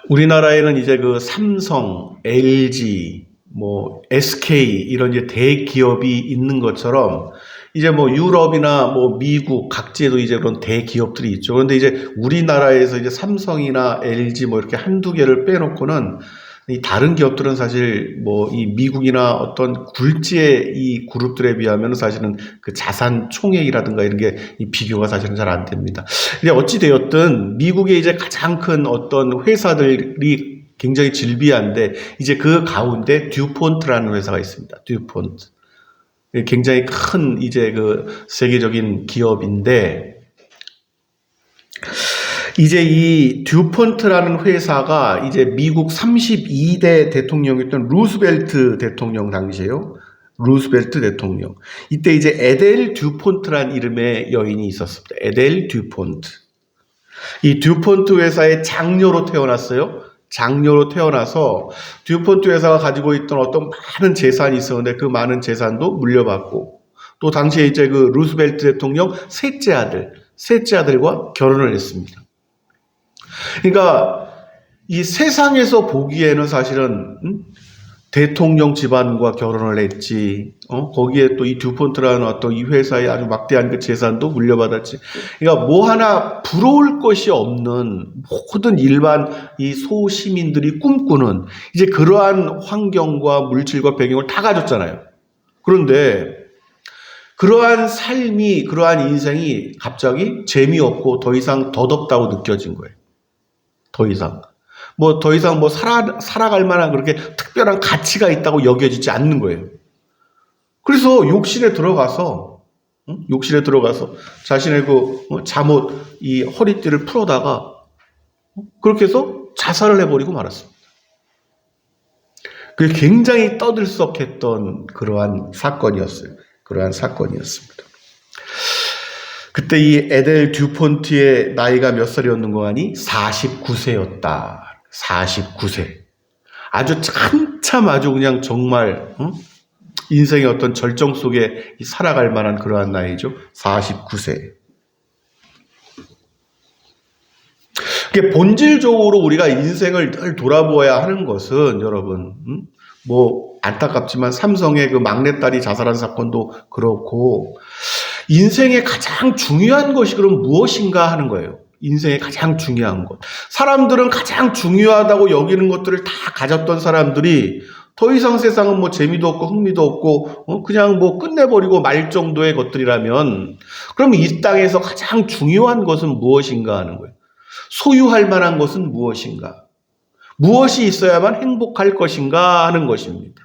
우리나라에는 이제 그 삼성, LG, 뭐 SK 이런 이제 대기업이 있는 것처럼 이제 뭐 유럽이나 뭐 미국 각지에도 이제 그런 대기업들이 있죠. 그런데 이제 우리나라에서 이제 삼성이나 LG 뭐 이렇게 한두 개를 빼놓고는 이 다른 기업들은 사실 뭐 이 미국이나 어떤 굴지의 이 그룹들에 비하면 사실은 그 자산 총액이라든가 이런 게 이 비교가 사실은 잘 안 됩니다. 근데 어찌 되었든 미국의 이제 가장 큰 어떤 회사들이 굉장히 질비한데 이제 그 가운데 듀폰트라는 회사가 있습니다. 듀폰트. 굉장히 큰 이제 그 세계적인 기업인데 이제 이 듀폰트라는 회사가 이제 미국 32대 대통령이었던 루스벨트 대통령 당시에요. 루스벨트 대통령. 이때 이제 에델 듀폰트라는 이름의 여인이 있었습니다. 에델 듀폰트. 이 듀폰트 회사의 장녀로 태어났어요. 장녀로 태어나서 듀폰트 회사가 가지고 있던 어떤 많은 재산이 있었는데 그 많은 재산도 물려받고 또 당시에 이제 그 루스벨트 대통령 셋째 아들과 결혼을 했습니다. 그러니까 이 세상에서 보기에는 사실은 대통령 집안과 결혼을 했지, 거기에 또 이 듀폰트라는 어떤 이 회사의 아주 막대한 그 재산도 물려받았지. 그러니까 뭐 하나 부러울 것이 없는 모든 일반 이 소시민들이 꿈꾸는 이제 그러한 환경과 물질과 배경을 다 가졌잖아요. 그런데 그러한 삶이, 그러한 인생이 갑자기 재미없고 더 이상 덧없다고 느껴진 거예요. 더 이상 살아갈 만한 그렇게 특별한 가치가 있다고 여겨지지 않는 거예요. 그래서 욕실에 들어가서 자신의 그 잠옷 이 허리띠를 풀어다가 그렇게 해서 자살을 해버리고 말았습니다. 그게 굉장히 떠들썩했던 그러한 사건이었습니다. 그때 이 에델 듀폰트의 나이가 몇 살이었는고 하니 49세였다. 49세. 아주 한참 아주 그냥 정말 인생의 어떤 절정 속에 살아갈 만한 그러한 나이죠. 49세. 본질적으로 우리가 인생을 늘 돌아보아야 하는 것은 여러분 뭐 안타깝지만 삼성의 그 막내딸이 자살한 사건도 그렇고 인생의 가장 중요한 것이 그럼 무엇인가 하는 거예요. 인생의 가장 중요한 것. 사람들은 가장 중요하다고 여기는 것들을 다 가졌던 사람들이 더 이상 세상은 뭐 재미도 없고 흥미도 없고 그냥 뭐 끝내버리고 말 정도의 것들이라면 그럼 이 땅에서 가장 중요한 것은 무엇인가 하는 거예요. 소유할 만한 것은 무엇인가? 무엇이 있어야만 행복할 것인가 하는 것입니다.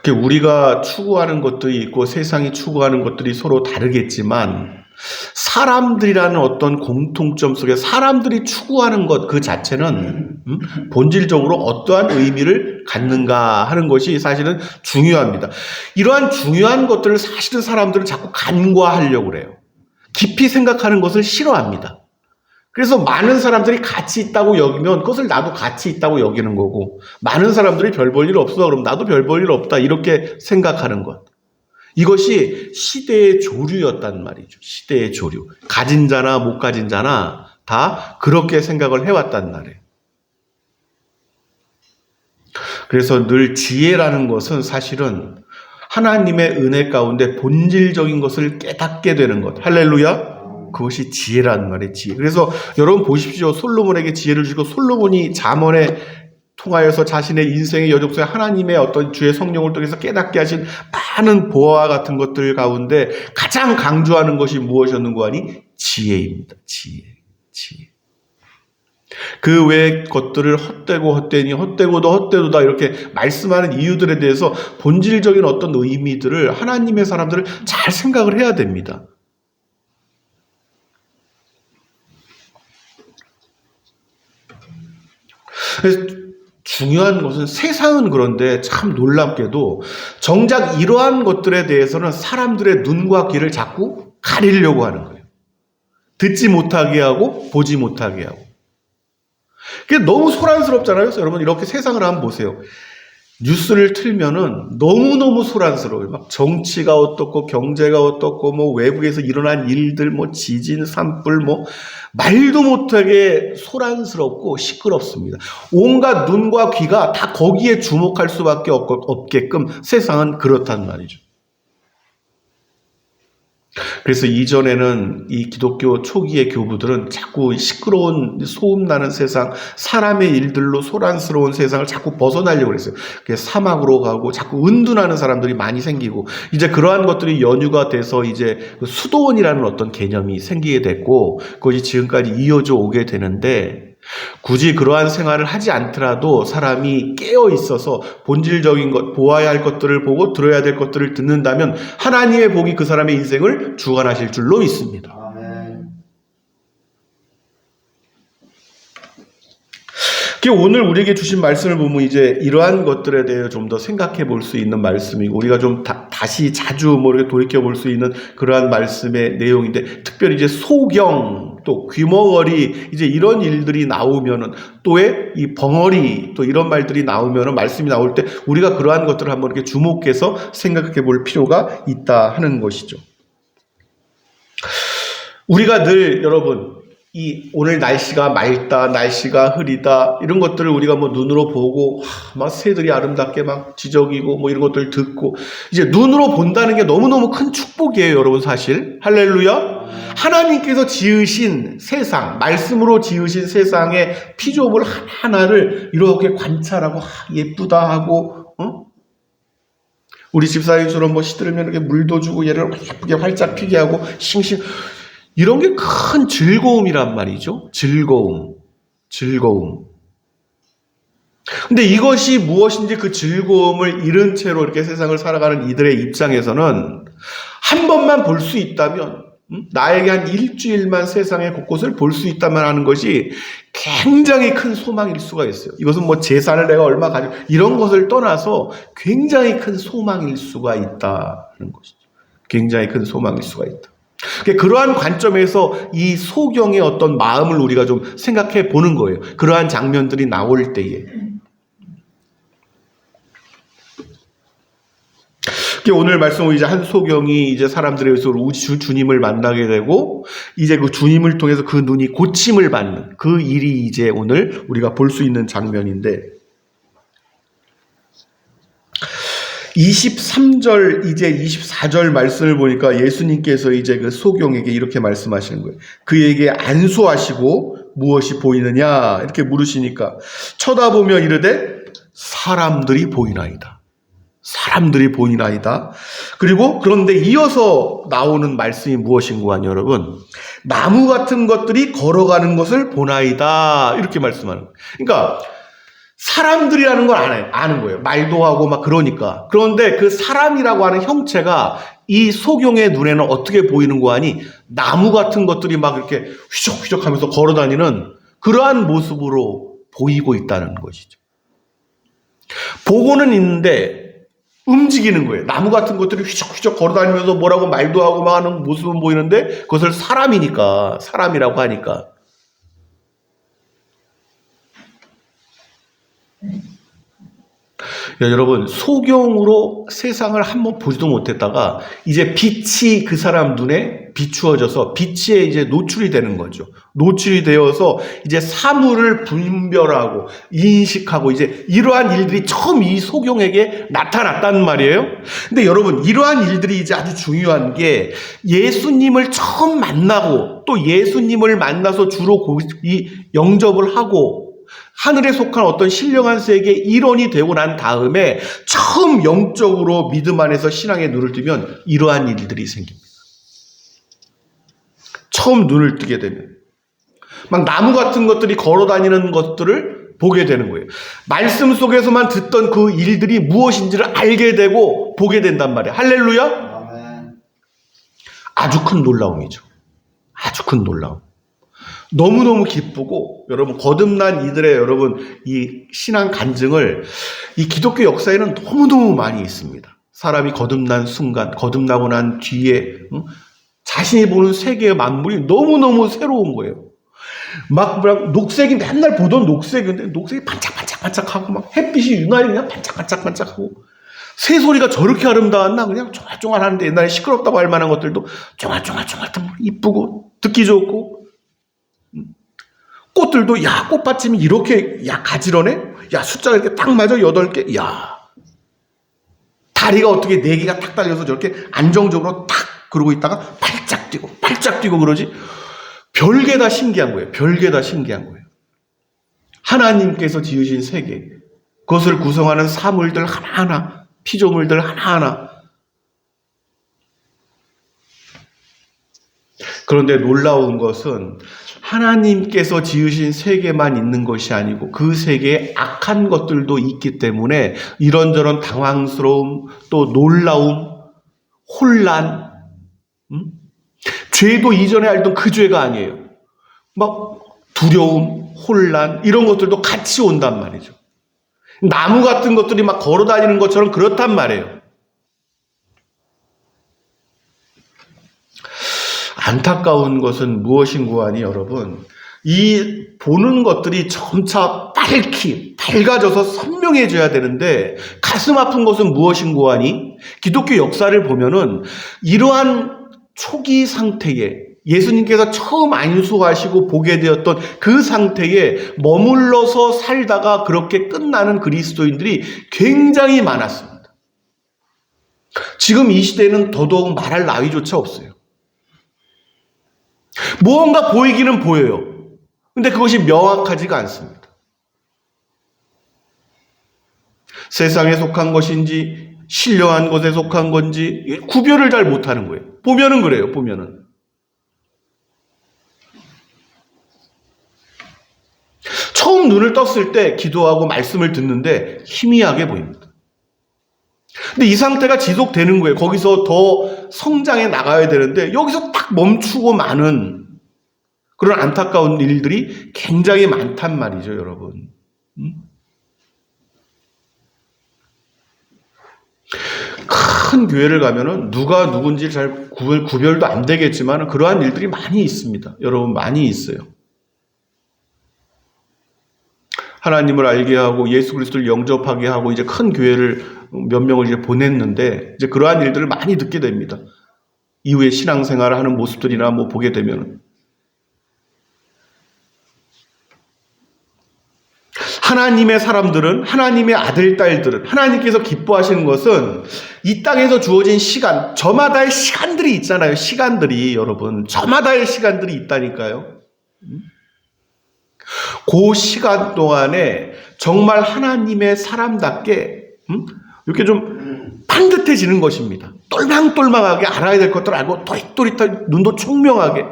우리가 추구하는 것들이 있고 세상이 추구하는 것들이 서로 다르겠지만 사람들이라는 어떤 공통점 속에 사람들이 추구하는 것 그 자체는 본질적으로 어떠한 의미를 갖는가 하는 것이 사실은 중요합니다. 이러한 중요한 것들을 사실은 사람들은 자꾸 간과하려고 그래요. 깊이 생각하는 것을 싫어합니다. 그래서 많은 사람들이 가치 있다고 여기면 그것을 나도 가치 있다고 여기는 거고 많은 사람들이 별 볼 일 없어 그럼 나도 별 볼 일 없다 이렇게 생각하는 것. 이것이 시대의 조류였단 말이죠. 시대의 조류. 가진 자나 못 가진 자나 다 그렇게 생각을 해왔단 말이에요. 그래서 늘 지혜라는 것은 사실은 하나님의 은혜 가운데 본질적인 것을 깨닫게 되는 것. 할렐루야. 그것이 지혜라는 말이에요. 지혜. 그래서 여러분 보십시오. 솔로몬에게 지혜를 주시고 솔로몬이 잠언에 통하여서 자신의 인생의 여정 속에 하나님의 어떤 주의 성령을 통해서 깨닫게 하신 많은 보화와 같은 것들 가운데 가장 강조하는 것이 무엇이었는고 하니 지혜입니다. 지혜. 그 외의 것들을 헛되고 헛되니 헛되고도 헛되도다 이렇게 말씀하는 이유들에 대해서 본질적인 어떤 의미들을 하나님의 사람들을 잘 생각을 해야 됩니다. 그래서 중요한 것은 세상은 그런데 참 놀랍게도 정작 이러한 것들에 대해서는 사람들의 눈과 귀를 자꾸 가리려고 하는 거예요. 듣지 못하게 하고 보지 못하게 하고. 그게 너무 소란스럽잖아요. 여러분 이렇게 세상을 한번 보세요. 뉴스를 틀면은 너무너무 소란스러워요. 막 정치가 어떻고 경제가 어떻고 뭐 외부에서 일어난 일들 뭐 지진 산불 뭐 말도 못하게 소란스럽고 시끄럽습니다. 온갖 눈과 귀가 다 거기에 주목할 수밖에 없게끔 세상은 그렇단 말이죠. 그래서 이전에는 이 기독교 초기의 교부들은 자꾸 시끄러운 소음나는 세상, 사람의 일들로 소란스러운 세상을 자꾸 벗어나려고 그랬어요. 그래서 사막으로 가고 자꾸 은둔하는 사람들이 많이 생기고, 이제 그러한 것들이 연유가 돼서 이제 수도원이라는 어떤 개념이 생기게 됐고, 그것이 지금까지 이어져 오게 되는데, 굳이 그러한 생활을 하지 않더라도 사람이 깨어 있어서 본질적인 것, 보아야 할 것들을 보고 들어야 될 것들을 듣는다면 하나님의 복이 그 사람의 인생을 주관하실 줄로 믿습니다. 오늘 우리에게 주신 말씀을 보면 이제 이러한 것들에 대해 좀 더 생각해 볼 수 있는 말씀이고, 우리가 좀 다시 자주 돌이켜 볼 수 있는 그러한 말씀의 내용인데, 특별히 이제 소경, 또 귀머거리, 이제 이런 일들이 나오면은, 또 이 벙어리, 또 이런 말들이 나오면은, 말씀이 나올 때 우리가 그러한 것들을 한번 이렇게 주목해서 생각해 볼 필요가 있다 하는 것이죠. 우리가 늘 여러분, 오늘 날씨가 맑다, 날씨가 흐리다, 이런 것들을 우리가 뭐 눈으로 보고, 막 새들이 아름답게 막 지저귀고 뭐 이런 것들 듣고, 이제 눈으로 본다는 게 너무너무 큰 축복이에요, 여러분, 사실. 할렐루야. 하나님께서 지으신 세상, 말씀으로 지으신 세상의 피조물 하나하나를 이렇게 관찰하고, 예쁘다 하고, 우리 집사님처럼 뭐 시들으면 이렇게 물도 주고 얘를 예쁘게 활짝 피게 하고, 싱싱, 이런 게 큰 즐거움이란 말이죠. 즐거움. 근데 이것이 무엇인지 그 즐거움을 잃은 채로 이렇게 세상을 살아가는 이들의 입장에서는 한 번만 볼 수 있다면, 나에게 한 일주일만 세상의 곳곳을 볼 수 있다면 하는 것이 굉장히 큰 소망일 수가 있어요. 이것은 뭐 재산을 내가 얼마 가지고 이런 것을 떠나서 굉장히 큰 소망일 수가 있다는 것이죠. 굉장히 큰 소망일 수가 있다. 그러한 관점에서 이 소경의 어떤 마음을 우리가 좀 생각해 보는 거예요. 그러한 장면들이 나올 때에. 오늘 말씀은 이제 한 소경이 이제 사람들에 의해서 주님을 만나게 되고, 이제 그 주님을 통해서 그 눈이 고침을 받는 그 일이 이제 오늘 우리가 볼 수 있는 장면인데, 23절 이제 24절 말씀을 보니까 예수님께서 이제 그 소경에게 이렇게 말씀하시는 거예요. 그에게 안수하시고 무엇이 보이느냐 이렇게 물으시니까 쳐다보며 이르되 사람들이 보이나이다. 그리고 그런데 이어서 나오는 말씀이 무엇인가 하면 여러분, 나무 같은 것들이 걸어가는 것을 보나이다 이렇게 말씀하는 거예요. 그러니까 사람들이라는 걸 아는 거예요. 말도 하고 막 그러니까. 그런데 그 사람이라고 하는 형체가 이 소경의 눈에는 어떻게 보이는 거 아니? 나무 같은 것들이 막 이렇게 휘적휘적 하면서 걸어 다니는 그러한 모습으로 보이고 있다는 것이죠. 보고는 있는데 움직이는 거예요. 나무 같은 것들이 휘적휘적 걸어 다니면서 뭐라고 말도 하고 막 하는 모습은 보이는데 그것을 사람이라고 하니까. 여러분, 소경으로 세상을 한번 보지도 못했다가 이제 빛이 그 사람 눈에 비추어져서 빛에 이제 노출이 되는 거죠. 노출이 되어서 이제 사물을 분별하고 인식하고 이제 이러한 일들이 처음 이 소경에게 나타났단 말이에요. 근데 여러분, 이러한 일들이 이제 아주 중요한 게 예수님을 처음 만나고 또 예수님을 만나서 주로 이 영접을 하고 하늘에 속한 어떤 신령한 세계의 일원이 되고 난 다음에 처음 영적으로 믿음 안에서 신앙의 눈을 뜨면 이러한 일들이 생깁니다. 처음 눈을 뜨게 되면 막 나무 같은 것들이 걸어다니는 것들을 보게 되는 거예요. 말씀 속에서만 듣던 그 일들이 무엇인지를 알게 되고 보게 된단 말이에요. 할렐루야. 아멘. 아주 큰 놀라움이죠. 아주 큰 놀라움. 너무너무 기쁘고, 여러분, 거듭난 이들의 여러분, 이 신앙 간증을 이 기독교 역사에는 너무너무 많이 있습니다. 사람이 거듭난 순간, 거듭나고 난 뒤에, 자신이 보는 세계의 만물이 너무너무 새로운 거예요. 막 녹색이 맨날 보던 녹색인데 녹색이 반짝반짝반짝하고 막 햇빛이 유난히 그냥 반짝반짝반짝하고 새소리가 저렇게 아름다웠나 그냥 쫑알쫑알하는데 옛날에 시끄럽다고 할 만한 것들도 쫑알쫑알쫑알 이쁘고 듣기 좋고 꽃들도 야 꽃받침이 이렇게 야 가지런해? 야 숫자가 이렇게 딱 맞아 8개 야 다리가 어떻게 4개가 탁 달려서 저렇게 안정적으로 탁 그러고 있다가 팔짝 뛰고 그러지 별게 다 신기한 거예요. 별게 다 신기한 거예요. 하나님께서 지으신 세계 그것을 구성하는 사물들 하나하나 피조물들 하나하나 그런데 놀라운 것은 하나님께서 지으신 세계만 있는 것이 아니고 그 세계에 악한 것들도 있기 때문에 이런저런 당황스러움 또 놀라움 혼란 죄도 이전에 알던 그 죄가 아니에요. 막 두려움 혼란 이런 것들도 같이 온단 말이죠. 나무 같은 것들이 막 걸어 다니는 것처럼 그렇단 말이에요. 안타까운 것은 무엇인고 하니 여러분 이 보는 것들이 점차 밝아져서 선명해져야 되는데 가슴 아픈 것은 무엇인고 하니 기독교 역사를 보면은 이러한 초기 상태에 예수님께서 처음 안수하시고 보게 되었던 그 상태에 머물러서 살다가 그렇게 끝나는 그리스도인들이 굉장히 많았습니다. 지금 이 시대에는 더더욱 말할 나위조차 없어요. 무언가 보이기는 보여요. 근데 그것이 명확하지가 않습니다. 세상에 속한 것인지 신령한 것에 속한 건지 구별을 잘 못하는 거예요. 보면은 그래요. 보면은. 처음 눈을 떴을 때 기도하고 말씀을 듣는데 희미하게 보입니다. 근데 이 상태가 지속되는 거예요. 거기서 더 성장해 나가야 되는데 여기서 딱 멈추고 마는 그런 안타까운 일들이 굉장히 많단 말이죠, 여러분. 큰 교회를 가면은 누가 누군지 잘 구별도 안 되겠지만 그러한 일들이 많이 있습니다. 여러분, 많이 있어요. 하나님을 알게 하고 예수 그리스도를 영접하게 하고 이제 큰 교회를 몇 명을 이제 보냈는데 이제 그러한 일들을 많이 듣게 됩니다. 이후에 신앙생활을 하는 모습들이나 뭐 보게 되면은. 하나님의 사람들은 하나님의 아들, 딸들은 하나님께서 기뻐하시는 것은 이 땅에서 주어진 시간, 저마다의 시간들이 있잖아요. 시간들이 여러분. 저마다의 시간들이 있다니까요. 그 시간 동안에 정말 하나님의 사람답게 이렇게 좀 반듯해지는 것입니다. 똘망똘망하게 알아야 될 것들 알고 또릿또릿하게 눈도 총명하게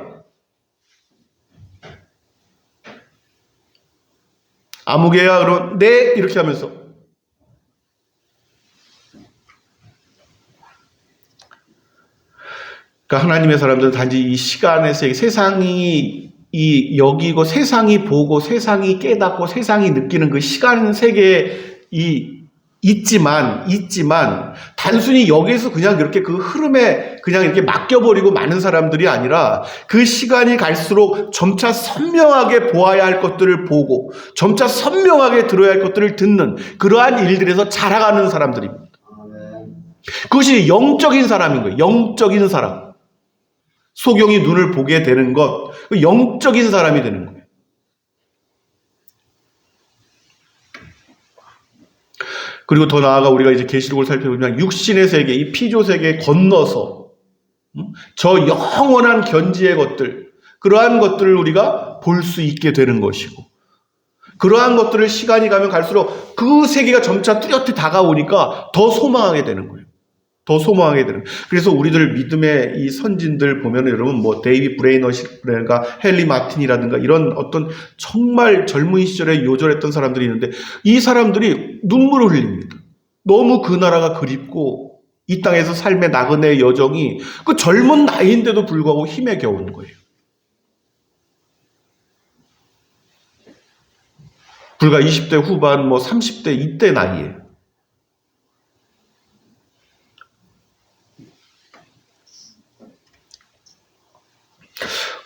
아무개야 그럼 네 이렇게 하면서 그러니까 하나님의 사람들은 단지 이 시간의 세계 세상이 이 여기고 세상이 보고 세상이 깨닫고 세상이 느끼는 그 시간 세계에 있지만 단순히 여기에서 그냥 이렇게 그 흐름에 그냥 이렇게 맡겨버리고 많은 사람들이 아니라 그 시간이 갈수록 점차 선명하게 보아야 할 것들을 보고 점차 선명하게 들어야 할 것들을 듣는 그러한 일들에서 자라가는 사람들입니다. 그것이 영적인 사람인 거예요. 영적인 사람. 소경이 눈을 보게 되는 것, 영적인 사람이 되는 거예요. 그리고 더 나아가 우리가 이제 계시록을 살펴보면 육신의 세계, 이 피조 세계에 건너서 저 영원한 견지의 것들, 그러한 것들을 우리가 볼 수 있게 되는 것이고 그러한 것들을 시간이 가면 갈수록 그 세계가 점차 뚜렷이 다가오니까 더 소망하게 되는 거예요. 더 소망하게 되는. 그래서 우리들 믿음의 이 선진들 보면은 여러분 뭐 데이비 브레이너시라든가 헨리 마틴이라든가 이런 어떤 정말 젊은 시절에 요절했던 사람들이 있는데 이 사람들이 눈물을 흘립니다. 너무 그 나라가 그립고 이 땅에서 삶의 나그네 여정이 그 젊은 나이인데도 불구하고 힘에 겨운 거예요. 불과 20대 후반 뭐 30대 이때 나이에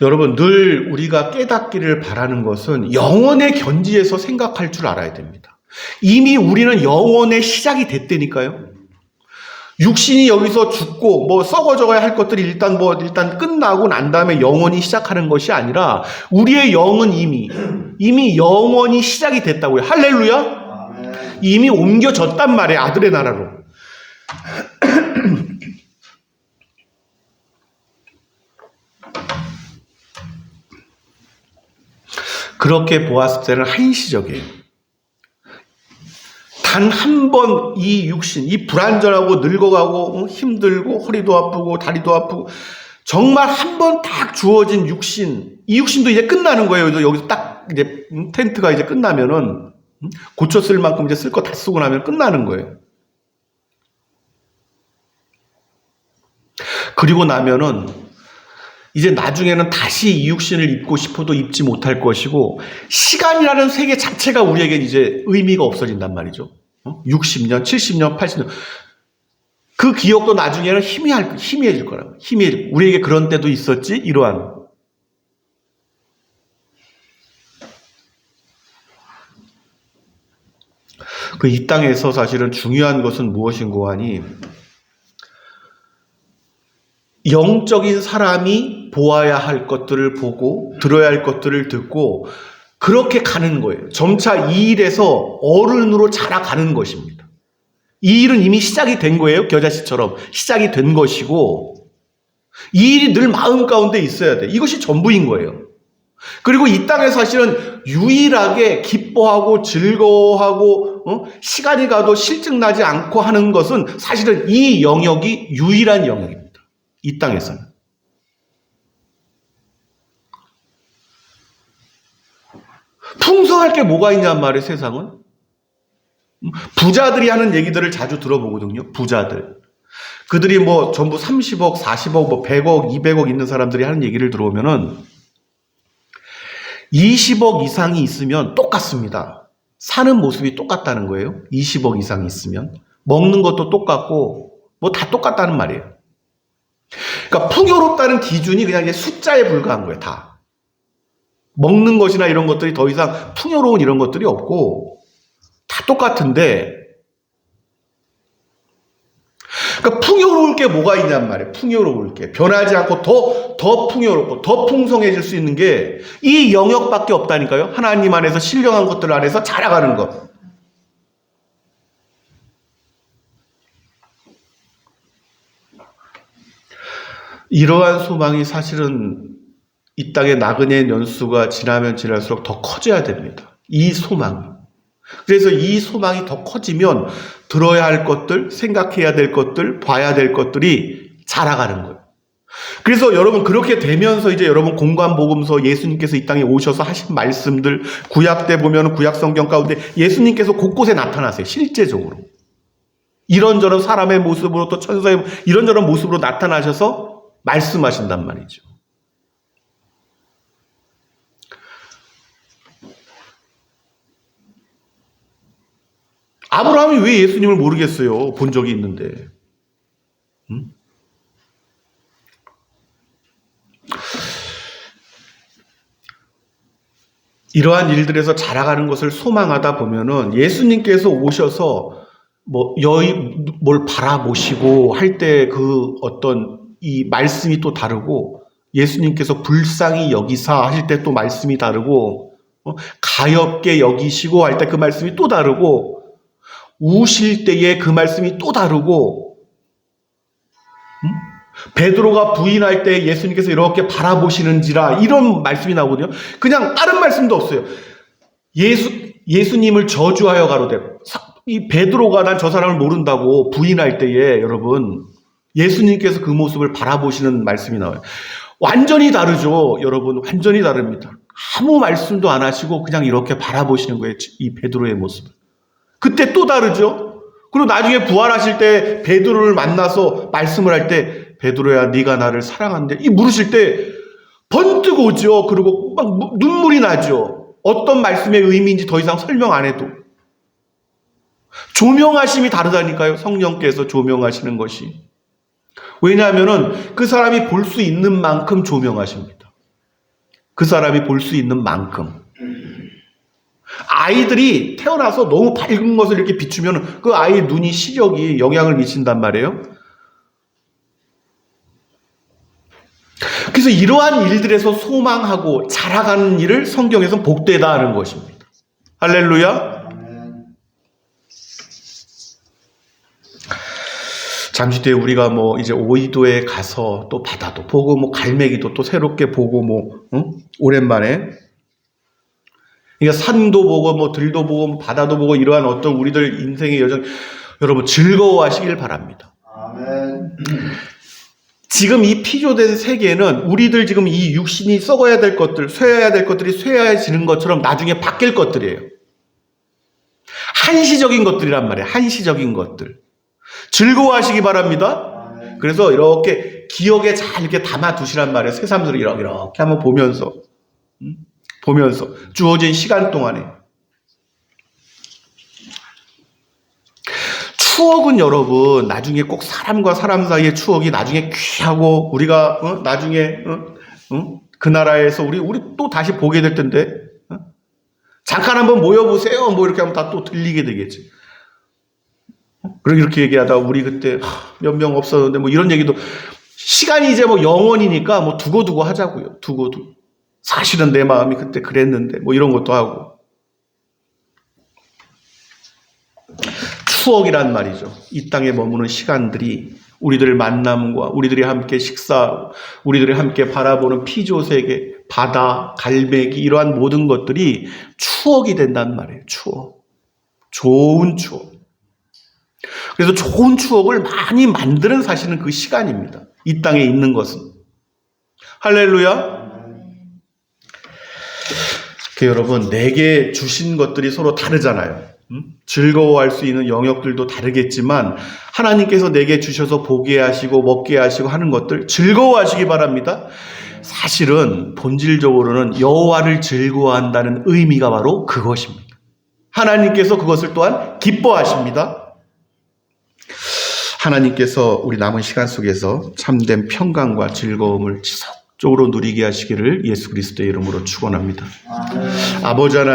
여러분, 늘 우리가 깨닫기를 바라는 것은 영원의 견지에서 생각할 줄 알아야 됩니다. 이미 우리는 영원의 시작이 됐다니까요. 육신이 여기서 죽고 뭐 썩어져야 할 것들이 일단 끝나고 난 다음에 영원히 시작하는 것이 아니라 우리의 영은 이미 영원히 시작이 됐다고요. 할렐루야. 이미 옮겨졌단 말이에요. 아들의 나라로. 그렇게 보았을 때는 한시적이에요. 단 한 번 이 육신, 이 불완전하고 늙어가고 힘들고 허리도 아프고 다리도 아프고 정말 한 번 딱 주어진 육신, 이 육신도 이제 끝나는 거예요. 여기서 딱 이제 텐트가 이제 끝나면은 고쳐 쓸 만큼 이제 쓸 거 다 쓰고 나면 끝나는 거예요. 그리고 나면은 이제 나중에는 다시 이 육신을 입고 싶어도 입지 못할 것이고 시간이라는 세계 자체가 우리에게 이제 의미가 없어진단 말이죠. 60년, 70년, 80년 그 기억도 나중에는 희미해질 거라고. 우리에게 그런 때도 있었지. 이러한 이 땅에서 사실은 중요한 것은 무엇인고 하니 영적인 사람이 보아야 할 것들을 보고 들어야 할 것들을 듣고 그렇게 가는 거예요. 점차 이 일에서 어른으로 자라가는 것입니다. 이 일은 이미 시작이 된 거예요. 겨자씨처럼 시작이 된 것이고 이 일이 늘 마음 가운데 있어야 돼. 이것이 전부인 거예요. 그리고 이 땅에 사실은 유일하게 기뻐하고 즐거워하고 시간이 가도 실증나지 않고 하는 것은 사실은 이 영역이 유일한 영역입니다. 이 땅에서는. 풍성할 게 뭐가 있냔 말이에요, 세상은. 부자들이 하는 얘기들을 자주 들어보거든요, 부자들. 그들이 뭐 전부 30억, 40억, 뭐 100억, 200억 있는 사람들이 하는 얘기를 들어오면은 20억 이상이 있으면 똑같습니다. 사는 모습이 똑같다는 거예요. 20억 이상이 있으면. 먹는 것도 똑같고, 뭐 다 똑같다는 말이에요. 그러니까 풍요롭다는 기준이 그냥 이제 숫자에 불과한 거예요, 다. 먹는 것이나 이런 것들이 더 이상 풍요로운 이런 것들이 없고, 다 똑같은데, 그러니까 풍요로울 게 뭐가 있냔 말이에요. 풍요로울 게. 변하지 않고 더 풍요롭고 더 풍성해질 수 있는 게 이 영역밖에 없다니까요. 하나님 안에서 신령한 것들 안에서 자라가는 것. 이러한 소망이 사실은 이 땅의 나그네 연수가 지나면 지날수록 더 커져야 됩니다. 이 소망이. 그래서 이 소망이 더 커지면 들어야 할 것들, 생각해야 될 것들, 봐야 될 것들이 자라가는 거예요. 그래서 여러분 그렇게 되면서 이제 여러분 공관복음서 예수님께서 이 땅에 오셔서 하신 말씀들 구약 때 보면 구약 성경 가운데 예수님께서 곳곳에 나타나세요. 실제적으로. 이런저런 사람의 모습으로 또 천사의 이런저런 모습으로 나타나셔서 말씀하신단 말이죠. 아브라함이 왜 예수님을 모르겠어요? 본 적이 있는데. 이러한 일들에서 자라가는 것을 소망하다 보면은 예수님께서 오셔서 뭘 바라보시고 할 때 그 어떤 이 말씀이 또 다르고 예수님께서 불쌍히 여기사 하실 때 또 말씀이 다르고 가엾게 여기시고 할 때 그 말씀이 또 다르고 우실 때에 그 말씀이 또 다르고 베드로가 부인할 때 예수님께서 이렇게 바라보시는지라 이런 말씀이 나오거든요. 그냥 다른 말씀도 없어요. 예수님을 저주하여 가로되 이 베드로가 난 저 사람을 모른다고 부인할 때에 여러분 예수님께서 그 모습을 바라보시는 말씀이 나와요. 완전히 다르죠. 여러분 완전히 다릅니다. 아무 말씀도 안 하시고 그냥 이렇게 바라보시는 거예요. 이 베드로의 모습을. 그때 또 다르죠. 그리고 나중에 부활하실 때 베드로를 만나서 말씀을 할 때 베드로야 네가 나를 사랑한대 이 물으실 때 번뜩 오죠. 그리고 막 눈물이 나죠. 어떤 말씀의 의미인지 더 이상 설명 안 해도 조명하심이 다르다니까요. 성령께서 조명하시는 것이. 왜냐하면은 그 사람이 볼 수 있는 만큼 조명하십니다. 그 사람이 볼 수 있는 만큼. 아이들이 태어나서 너무 밝은 것을 이렇게 비추면 그 아이의 눈이 시력이 영향을 미친단 말이에요. 그래서 이러한 일들에서 소망하고 자라가는 일을 성경에서 복되다 하는 것입니다. 할렐루야. 잠시 뒤에 우리가 뭐 이제 오이도에 가서 또 바다도 보고 뭐 갈매기도 또 새롭게 보고 뭐 오랜만에 그러니까 산도 보고 뭐 들도 보고 뭐 바다도 보고 이러한 어떤 우리들 인생의 여정 여러분 즐거워하시길 바랍니다. 아멘. 지금 이 피조된 세계는 우리들 지금 이 육신이 썩어야 될 것들, 쇠해야 될 것들이 쇠해지는 것처럼 나중에 바뀔 것들이에요. 한시적인 것들이란 말이에요. 한시적인 것들. 즐거워하시기 바랍니다. 그래서 이렇게 기억에 잘 이렇게 담아 두시란 말이에요. 새삼스럽게 이렇게 한번 보면서 주어진 시간 동안에. 추억은 여러분 나중에 꼭 사람과 사람 사이의 추억이 나중에 귀하고 우리가 나중에 그 나라에서 우리 또 다시 보게 될 텐데 잠깐 한번 모여보세요. 뭐 이렇게 하면 다 또 들리게 되겠지. 그렇게 이렇게 얘기하다 우리 그때 몇 명 없었는데 뭐 이런 얘기도 시간이 이제 뭐 영원이니까 뭐 두고두고 하자고요. 두고두고. 사실은 내 마음이 그때 그랬는데 뭐 이런 것도 하고. 추억이란 말이죠. 이 땅에 머무는 시간들이 우리들의 만남과 우리들이 함께 식사하고 우리들이 함께 바라보는 피조세계, 바다, 갈매기 이러한 모든 것들이 추억이 된단 말이에요. 추억. 좋은 추억. 그래서 좋은 추억을 많이 만드는 사실은 그 시간입니다. 이 땅에 있는 것은. 할렐루야. 여러분 내게 주신 것들이 서로 다르잖아요. 즐거워할 수 있는 영역들도 다르겠지만 하나님께서 내게 주셔서 보게 하시고 먹게 하시고 하는 것들 즐거워하시기 바랍니다. 사실은 본질적으로는 여호와를 즐거워한다는 의미가 바로 그것입니다. 하나님께서 그것을 또한 기뻐하십니다. 하나님께서 우리 남은 시간 속에서 참된 평강과 즐거움을 지속적으로 누리게 하시기를 예수 그리스도의 이름으로 축원합니다. 아버지 하나님